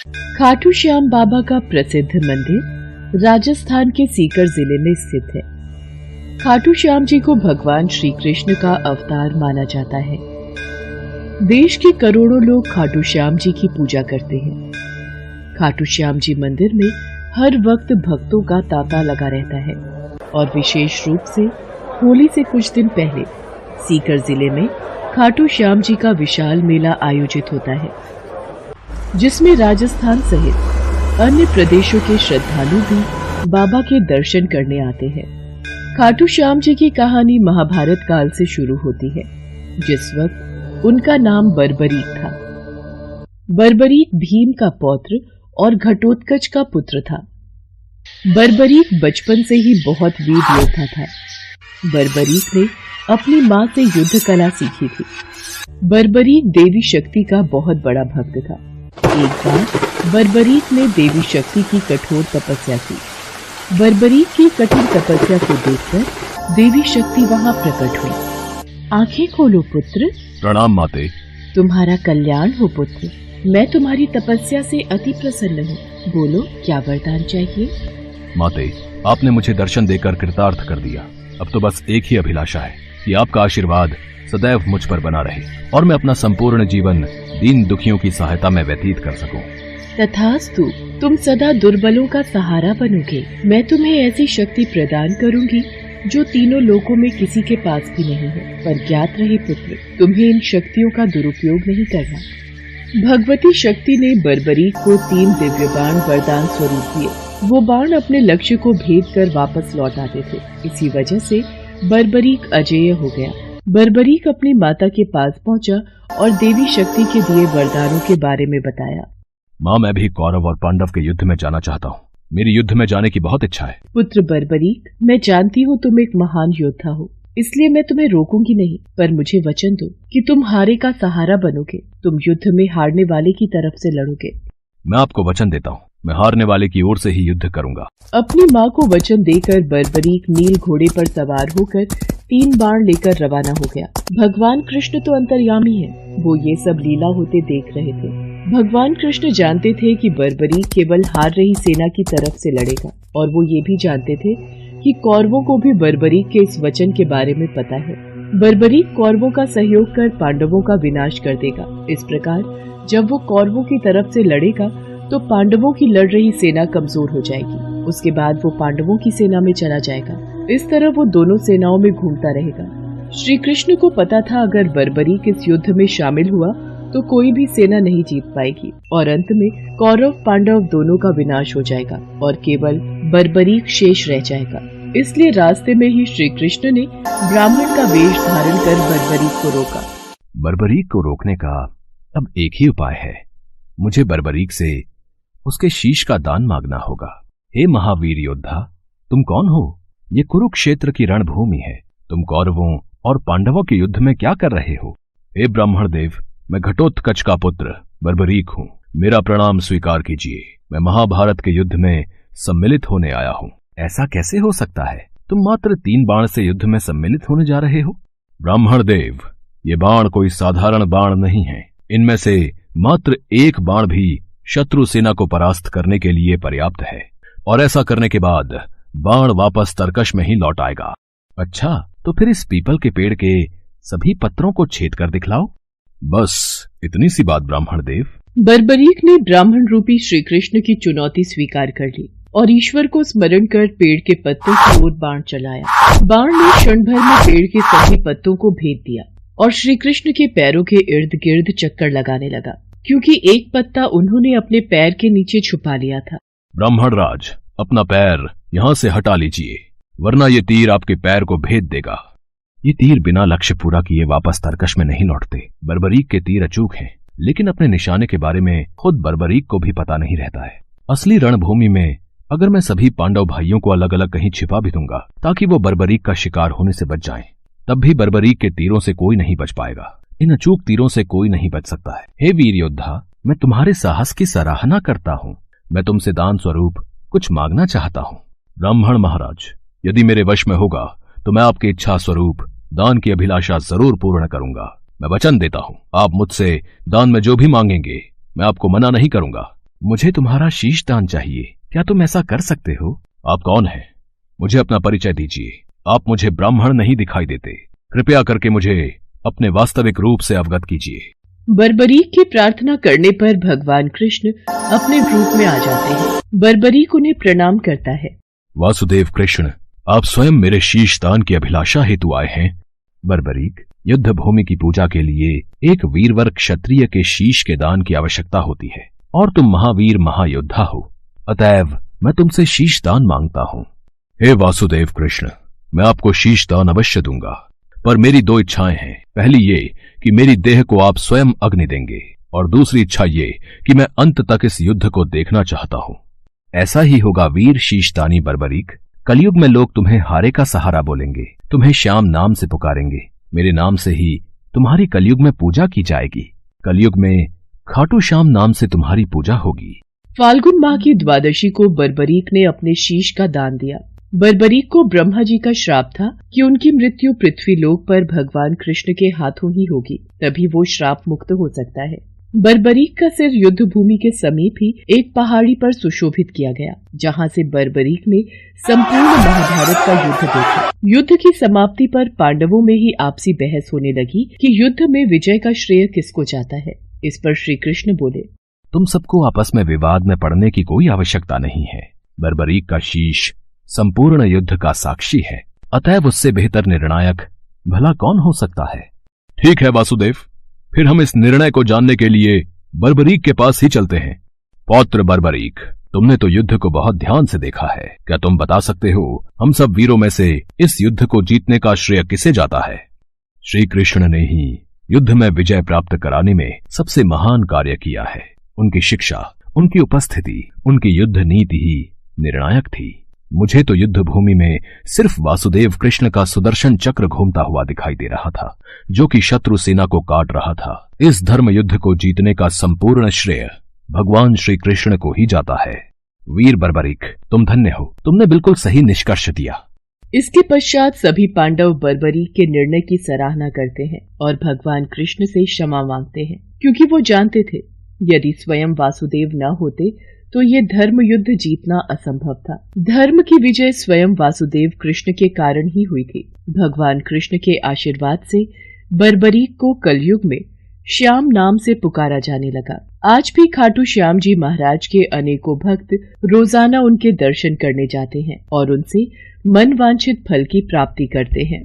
खाटू श्याम बाबा का प्रसिद्ध मंदिर राजस्थान के सीकर जिले में स्थित है। खाटू श्याम जी को भगवान श्री कृष्ण का अवतार माना जाता है। देश के करोड़ों लोग खाटू श्याम जी की पूजा करते हैं। खाटू श्याम जी मंदिर में हर वक्त भक्तों का तांता लगा रहता है और विशेष रूप से होली से कुछ दिन पहले सीकर जिले में खाटू श्याम जी का विशाल मेला आयोजित होता है, जिसमें राजस्थान सहित अन्य प्रदेशों के श्रद्धालु भी बाबा के दर्शन करने आते हैं। खाटू श्याम जी की कहानी महाभारत काल से शुरू होती है, जिस वक्त उनका नाम बर्बरीक था। बर्बरीक भीम का पौत्र और घटोत्कच का पुत्र था। बर्बरीक बचपन से ही बहुत वीर योद्धा था। बर्बरीक ने अपनी माँ से युद्ध कला सीखी थी। बर्बरीक देवी शक्ति का बहुत बड़ा भक्त था। एक बार बर्बरीक ने देवी शक्ति की कठोर तपस्या की। बर्बरीक की कठोर तपस्या को देखकर देवी शक्ति वहाँ प्रकट हुई। आंखें खोलो पुत्र। प्रणाम माते। तुम्हारा कल्याण हो पुत्र। मैं तुम्हारी तपस्या से अति प्रसन्न हूँ। बोलो क्या वरदान चाहिए। माते, आपने मुझे दर्शन देकर कृतार्थ कर दिया। अब तो बस एक ही अभिलाषा है कि आपका आशीर्वाद सदैव मुझ पर बना रहे और मैं अपना संपूर्ण जीवन दीन दुखियों की सहायता में व्यतीत कर सकूं। तथास्तु, तुम सदा दुर्बलों का सहारा बनोगे। मैं तुम्हें ऐसी शक्ति प्रदान करूंगी जो तीनों लोकों में किसी के पास भी नहीं है। पर ज्ञात रहे पुत्र, तुम्हें इन शक्तियों का दुरुपयोग नहीं करना। भगवती शक्ति ने बर्बरीक को 3 दिव्य बाण वरदान स्वरूप दिए। वो बाण अपने लक्ष्य को भेद कर वापस लौट आते थे। इसी वजह से बर्बरीक अजेय हो गया। बर्बरीक अपनी माता के पास पहुंचा और देवी शक्ति के दिए वरदानों के बारे में बताया। माँ, मैं भी कौरव और पांडव के युद्ध में जाना चाहता हूँ। मेरी युद्ध में जाने की बहुत इच्छा है। पुत्र बर्बरीक, मैं जानती हूँ तुम एक महान योद्धा हो, इसलिए मैं तुम्हें रोकूंगी नहीं, पर मुझे वचन दो कि तुम हारे का सहारा बनोगे। तुम युद्ध में हारने वाले की तरफ से लड़ोगे। मैं आपको वचन देता हूँ, मैं हारने वाले की ओर से ही युद्ध करूंगा। अपनी माँ को वचन देकर बर्बरीक नील घोड़े पर सवार होकर 3 बाण लेकर रवाना हो गया। भगवान कृष्ण तो अंतर्यामी है, वो ये सब लीला होते देख रहे थे। भगवान कृष्ण जानते थे कि बर्बरीक केवल हार रही सेना की तरफ से लड़ेगा, और वो ये भी जानते थे कि कौरवों को भी बर्बरीक के इस वचन के बारे में पता है। बर्बरीक कौरवों का सहयोग कर पांडवों का विनाश कर देगा। इस प्रकार जब वो कौरवों की तरफ से लड़ेगा तो पांडवों की लड़ रही सेना कमजोर हो जाएगी। उसके बाद वो पांडवों की सेना में चला जाएगा। इस तरह वो दोनों सेनाओं में घूमता रहेगा। श्री कृष्ण को पता था अगर बर्बरीक इस युद्ध में शामिल हुआ तो कोई भी सेना नहीं जीत पाएगी और अंत में कौरव पांडव दोनों का विनाश हो जाएगा और केवल बर्बरीक शेष रह जाएगा। इसलिए रास्ते में ही श्री कृष्ण ने ब्राह्मण का वेश धारण कर बर्बरीक को रोका। बर्बरीक को रोकने का अब एक ही उपाय है। मुझे बर्बरीक से उसके शीश का दान मांगना होगा। हे महावीर योद्धा, तुम कौन हो? ये कुरुक्षेत्र की रणभूमि है। तुम कौरवों और पांडवों के युद्ध में क्या कर रहे हो? हे ब्राह्मण देव, मैं घटोत्कच का पुत्र बर्बरीक हूँ। मेरा प्रणाम स्वीकार कीजिए। मैं महाभारत के युद्ध में सम्मिलित होने आया हूँ। ऐसा कैसे हो सकता है? तुम मात्र 3 बाण से युद्ध में सम्मिलित होने जा रहे हो? ब्राह्मण देव, ये बाण कोई साधारण बाण नहीं है। इनमें से मात्र 1 बाण भी शत्रु सेना को परास्त करने के लिए पर्याप्त है, और ऐसा करने के बाद बाण वापस तरकश में ही लौट आएगा। अच्छा, तो फिर इस पीपल के पेड़ के सभी पत्रों को छेद कर दिखलाओ। बस इतनी सी बात ब्राह्मण देव। बर्बरीक ने ब्राह्मण रूपी श्री कृष्ण की चुनौती स्वीकार कर ली और ईश्वर को स्मरण कर पेड़ के पत्तों की ओर बाण चलाया। बाण ने क्षण भर में पेड़ के सभी पत्तों को भेद दिया और श्री कृष्ण के पैरों के इर्द गिर्द चक्कर लगाने लगा, क्योंकि एक पत्ता उन्होंने अपने पैर के नीचे छुपा लिया था। ब्राह्मण राज, अपना पैर यहाँ से हटा लीजिए, वरना ये तीर आपके पैर को भेद देगा। ये तीर बिना लक्ष्य पूरा किए वापस तरकश में नहीं लौटते। बर्बरीक के तीर अचूक हैं, लेकिन अपने निशाने के बारे में खुद बर्बरीक को भी पता नहीं रहता है। असली रणभूमि में अगर मैं सभी पांडव भाइयों को अलग अलग कहीं छिपा भी दूंगा ताकि वो बर्बरीक का शिकार होने से बच जाएं, तब भी बर्बरीक के तीरों से कोई नहीं बच पाएगा। इन अचूक तीरों से कोई नहीं बच सकता है। हे वीर योद्धा, मैं तुम्हारे साहस की सराहना करता हूँ। मैं तुमसे दान स्वरूप कुछ मांगना चाहता हूँ। ब्राह्मण महाराज, यदि मेरे वश में होगा तो मैं आपकी इच्छा स्वरूप दान की अभिलाषा जरूर पूर्ण करूंगा। मैं वचन देता हूँ, आप मुझसे दान में जो भी मांगेंगे मैं आपको मना नहीं करूंगा। मुझे तुम्हारा शीश दान चाहिए, क्या तुम ऐसा कर सकते हो? आप कौन हैं? मुझे अपना परिचय दीजिए। आप मुझे ब्राह्मण नहीं दिखाई देते, कृपया करके मुझे अपने वास्तविक रूप से अवगत कीजिए। बर्बरीक की प्रार्थना करने पर भगवान कृष्ण अपने रूप में आ जाते हैं। बर्बरीक उन्हें प्रणाम करता है। वासुदेव कृष्ण, आप स्वयं मेरे शीश दान की अभिलाषा हेतु आए हैं। बर्बरीक, युद्ध भूमि की पूजा के लिए एक वीरवर क्षत्रिय के शीश के दान की आवश्यकता होती है, और तुम महावीर महायोद्धा हो, अतएव मैं तुमसे शीश दान मांगता हूं। हे वासुदेव कृष्ण, मैं आपको शीश दान अवश्य दूंगा, पर मेरी दो इच्छाएं हैं। पहली ये कि मेरी देह को आप स्वयं अग्नि देंगे, और दूसरी इच्छा ये कि मैं अंत तक इस युद्ध को देखना चाहता हूं। ऐसा ही होगा वीर शीशदानी बर्बरीक। कलयुग में लोग तुम्हें हारे का सहारा बोलेंगे, तुम्हें श्याम नाम से पुकारेंगे। मेरे नाम से ही तुम्हारी कलयुग में पूजा की जाएगी। कलयुग में खाटू श्याम नाम से तुम्हारी पूजा होगी। फाल्गुन माह की द्वादशी को बर्बरीक ने अपने शीश का दान दिया। बर्बरीक को ब्रह्मा जी का श्राप था कि उनकी मृत्यु पृथ्वी लोक पर भगवान कृष्ण के हाथों ही होगी, तभी वो श्राप मुक्त हो सकता है। बर्बरीक का सिर युद्ध भूमि के समीप ही एक पहाड़ी पर सुशोभित किया गया, जहां से बर्बरीक ने संपूर्ण महाभारत का युद्ध देखा। युद्ध की समाप्ति पर पांडवों में ही आपसी बहस होने लगी कि युद्ध में विजय का श्रेय किसको जाता है। इस पर श्री कृष्ण बोले, तुम सबको आपस में विवाद में पड़ने की कोई आवश्यकता नहीं है। बर्बरीक का शीश संपूर्ण युद्ध का साक्षी है, अतएव उससे बेहतर निर्णायक भला कौन हो सकता है। ठीक है वासुदेव, फिर हम इस निर्णय को जानने के लिए बर्बरीक के पास ही चलते हैं। पौत्र बर्बरीक, तुमने तो युद्ध को बहुत ध्यान से देखा है, क्या तुम बता सकते हो हम सब वीरों में से इस युद्ध को जीतने का श्रेय किसे जाता है? श्री कृष्ण ने ही युद्ध में विजय प्राप्त कराने में सबसे महान कार्य किया है। उनकी शिक्षा, उनकी उपस्थिति, उनकी युद्ध नीति ही निर्णायक थी। मुझे तो युद्ध भूमि में सिर्फ वासुदेव कृष्ण का सुदर्शन चक्र घूमता हुआ दिखाई दे रहा था, जो कि शत्रु सेना को काट रहा था। इस धर्म युद्ध को जीतने का संपूर्ण श्रेय भगवान श्री कृष्ण को ही जाता है। वीर बर्बरीक, तुम धन्य हो, तुमने बिल्कुल सही निष्कर्ष दिया। इसके पश्चात सभी पांडव बर्बरीक के निर्णय की सराहना करते हैं और भगवान कृष्ण से क्षमा मांगते हैं, क्योंकि वो जानते थे यदि स्वयं वासुदेव न होते तो ये धर्म युद्ध जीतना असंभव था। धर्म की विजय स्वयं वासुदेव कृष्ण के कारण ही हुई थी। भगवान कृष्ण के आशीर्वाद से बर्बरीक को कलयुग में श्याम नाम से पुकारा जाने लगा। आज भी खाटू श्याम जी महाराज के अनेकों भक्त रोजाना उनके दर्शन करने जाते हैं और उनसे मन वांछित फल की प्राप्ति करते हैं।